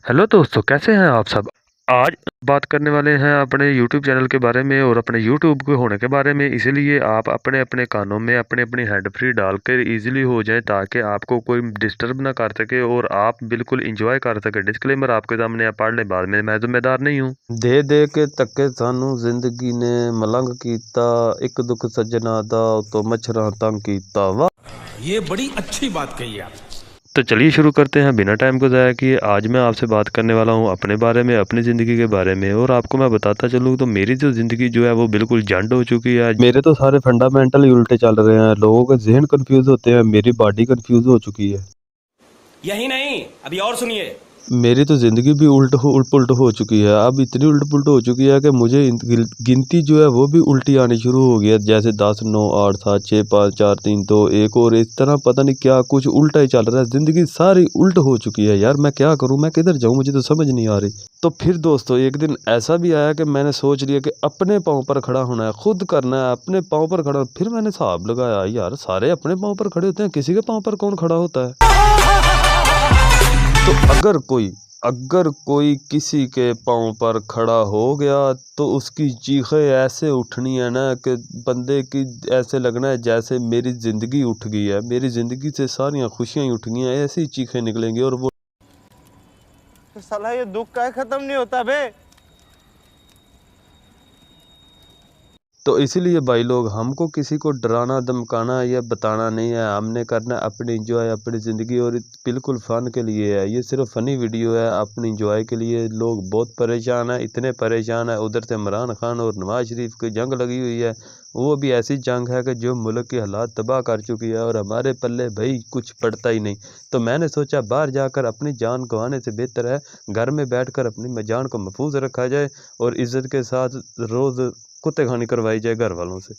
Hello दोस्तों, कैसे हैं आप सब? आज बात करने वाले हैं अपने यूट्यूब चैनल के बारे में और अपने यूट्यूब के होने के बारे में। इसीलिए आप अपने-अपने कानों में अपने-अपनी हैंड फ्री डाल कर ईज़िली हो जाएँ ताकि आपको कोई डिस्टर्ब ना कर सके और आप बिल्कुल एन्जॉय कर सकें। डिस्क्लेमर आपके सामने आप पढ़ लें बाद में, मैं ज़िम्मेदार नहीं हूँ। ਦੇ ਦੇ ਕੇ ਧੱਕੇ ਸਾਨੂੰ ਜ਼ਿੰਦਗੀ ਨੇ ਮਲੰਗ ਕੀਤਾ ਇੱਕ ਦੁੱਖ ਸੱਜਣਾ ਦਾ ਉਤੋਂ ਮੱਛਰਾਂ ਤੰਗ ਕੀਤਾ ਵਾਹ। ये बड़ी अच्छी बात कही आप। तो चलिए शुरू करते हैं बिना टाइम को ज़ाया किए। आज मैं आपसे बात करने वाला हूँ अपने बारे में, अपनी ज़िंदगी के बारे में। और आपको मैं बताता चलूँ तो मेरी जो ज़िंदगी जो है वो बिल्कुल झंड हो चुकी है। मेरे तो सारे फंडामेंटल ही उल्टे चल रहे हैं, लोगों के जहन कंफ्यूज होते हैं, मेरी बॉडी कंफ्यूज हो चुकी है। यही नहीं, अभी और सुनिए। मेरी तो ज़िंदगी भी उल्ट पुल्ट हो चुकी है। अब इतनी उल्ट पुल्ट हो चुकी है कि मुझे गिनती जो है वो भी उल्टी आनी शुरू हो गई है। जैसे 10, 9, 8, 7, 6, 5, 4, 3, 2, 1 और इस तरह पता नहीं क्या कुछ उल्टा ही चल रहा है। ज़िंदगी सारी उल्ट हो चुकी है यार। मैं क्या करूं, मैं किधर जाऊं, मुझे तो समझ नहीं आ रही। तो फिर दोस्तों एक दिन ऐसा भी आया कि मैंने सोच लिया कि अपने पाँव पर खड़ा होना है, खुद करना है, अपने पाँव पर खड़ा। फिर मैंने हिसाब लगाया यार, सारे अपने पाँव पर खड़े होते हैं, किसी के पाँव पर कौन खड़ा होता है। तो अगर कोई किसी के पाँव पर खड़ा हो गया तो उसकी चीखें ऐसे उठनी है ना कि बंदे की ऐसे लगना है जैसे मेरी ज़िंदगी उठ गई है, मेरी ज़िंदगी से सारियां खुशियां ही उठ गई हैं, ऐसी चीखें निकलेंगी। और वो तो साला ये दुख का खत्म नहीं होता बे। तो इसीलिए भाई लोग, हमको किसी को डराना धमकाना या बताना नहीं है, हमने करना अपनी इंजॉय, अपनी ज़िंदगी। और बिल्कुल फ़न के लिए है, ये सिर्फ फ़नी वीडियो है अपनी इंजॉय के लिए। लोग बहुत परेशान हैं, इतने परेशान हैं, उधर से इमरान खान और नवाज शरीफ की जंग लगी हुई है। वो भी ऐसी जंग है कि जो मुल्क के हालात तबाह कर चुकी है और हमारे पल्ले भाई कुछ पड़ता ही नहीं। तो मैंने सोचा बाहर जाकर अपनी जान गंवाने से बेहतर है घर में बैठकर अपनी जान को महफूज रखा जाए और इज़्ज़त के साथ रोज़ कुत्ते खानी करवाई जाए घर वालों से।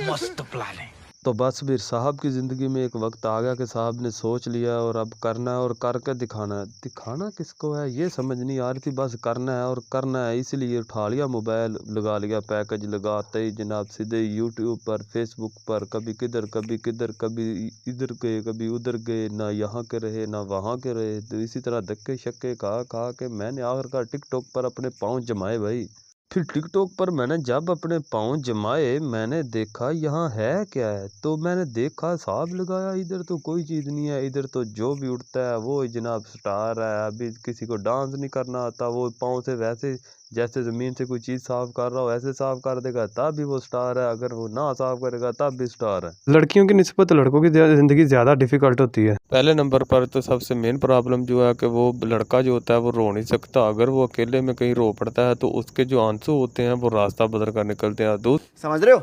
मस्त प्लान है। तो बस फिर साहब की ज़िंदगी में एक वक्त आ गया कि साहब ने सोच लिया और अब करना है और करके दिखाना है। दिखाना किसको है ये समझ नहीं आ रही थी, बस करना है और करना है। इसलिए उठा लिया मोबाइल, लगा लिया पैकेज, लगाते ही जनाब सीधे यूट्यूब पर, फेसबुक पर, कभी किधर कभी किधर, कभी इधर गए कभी उधर गए, ना यहाँ के रहे ना वहाँ के रहे। तो इसी तरह धक्के शक्के खा खा के मैंने आखिरकार टिकटॉक पर अपने पाँव जमाए भाई। फिर टिकटॉक पर मैंने जब अपने पाँव जमाए, मैंने देखा यहाँ है क्या है। तो मैंने देखा, हिसाब लगाया, इधर तो कोई चीज़ नहीं है, इधर तो जो भी उठता है वो जनाब स्टार है। अभी किसी को डांस नहीं करना आता, वो पाँव से वैसे जैसे ज़मीन से कोई चीज़ साफ कर रहा हो ऐसे साफ कर देगा तब भी वो स्टार है, अगर वो ना साफ करेगा तब भी स्टार है। लड़कियों की निस्बत लड़कों की ज़िंदगी ज़्यादा डिफ़िकल्ट होती है। पहले नंबर पर तो सबसे मेन प्रॉब्लम जो है कि वो लड़का जो होता है वो रो नहीं सकता। अगर वो अकेले में कहीं रो पड़ता है तो उसके जो आंसू होते हैं वो रास्ता बदल कर निकलते हैं। समझ रहे हो,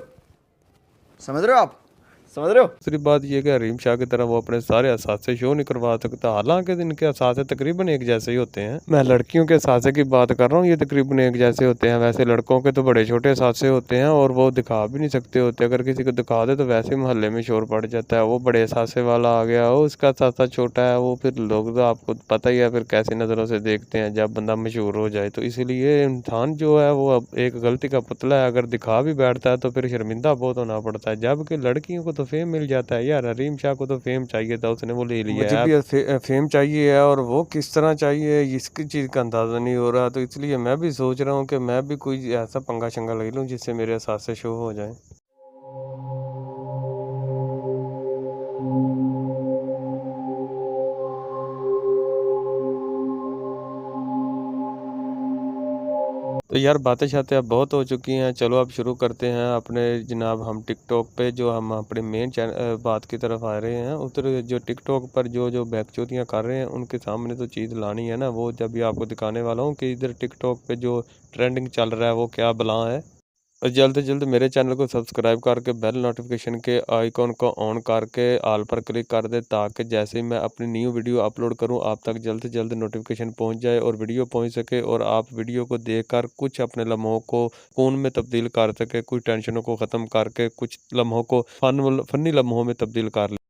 समझ रहे हो आप, समझ रहे हो। दूसरी बात ये कि हरीम शाह की तरह वो अपने सारे असासे शो नहीं करवा सकता, हालांकि इनके असासे तकरीबन एक जैसे ही होते हैं। मैं लड़कियों के असासे की बात कर रहा हूँ, ये तकरीबन एक जैसे होते हैं। वैसे लड़कों के तो बड़े छोटे असासे होते हैं और वो दिखा भी नहीं सकते होते। अगर किसी को दिखा दे तो वैसे मोहल्ले में शोर पड़ जाता है, वो बड़े असासे वाला आ गया, वो उसका असासा छोटा है। वो फिर लोग तो आपको पता ही है फिर कैसी नज़रों से देखते हैं जब बंदा मशहूर हो जाए। तो इसीलिए इंसान जो है वो अब एक गलती का पुतला है, अगर दिखा भी बैठता है तो फिर शर्मिंदा बहुत होना पड़ता है। जबकि लड़कियों को तो फेम मिल जाता है यार। हरीम शाह को तो फेम चाहिए था, उसने वो ले लिया है। मुझे भी फेम चाहिए है और वो किस तरह चाहिए इसकी चीज़ का अंदाज़ा नहीं हो रहा। तो इसलिए मैं भी सोच रहा हूँ कि मैं भी कोई ऐसा पंगा शंगा ले लूँ जिससे मेरे साथ से शो हो जाए। तो यार बातें शातें अब बहुत हो चुकी हैं, चलो अब शुरू करते हैं अपने जनाब। हम टिकटॉक पे जो हम अपने मेन चैनल बात की तरफ आ रहे हैं, उधर जो टिकटॉक पर जो जो बैकचोदियाँ कर रहे हैं उनके सामने तो चीज़ लानी है ना। वो जब भी आपको दिखाने वाला हूँ कि इधर टिकटॉक पे जो ट्रेंडिंग चल रहा है वो क्या बला है। और जल्द से जल्द मेरे चैनल को सब्सक्राइब करके बेल नोटिफिकेशन के आइकॉन को ऑन करके ऑल पर क्लिक कर दे, ताकि जैसे ही मैं अपनी न्यू वीडियो अपलोड करूं आप तक जल्द से जल्द नोटिफिकेशन पहुंच जाए और वीडियो पहुंच सके और आप वीडियो को देखकर कुछ अपने लम्हों को खून में तब्दील कर सके, कुछ टेंशनों को ख़त्म करके कुछ लम्हों को फनी लम्हों में तब्दील कर ले।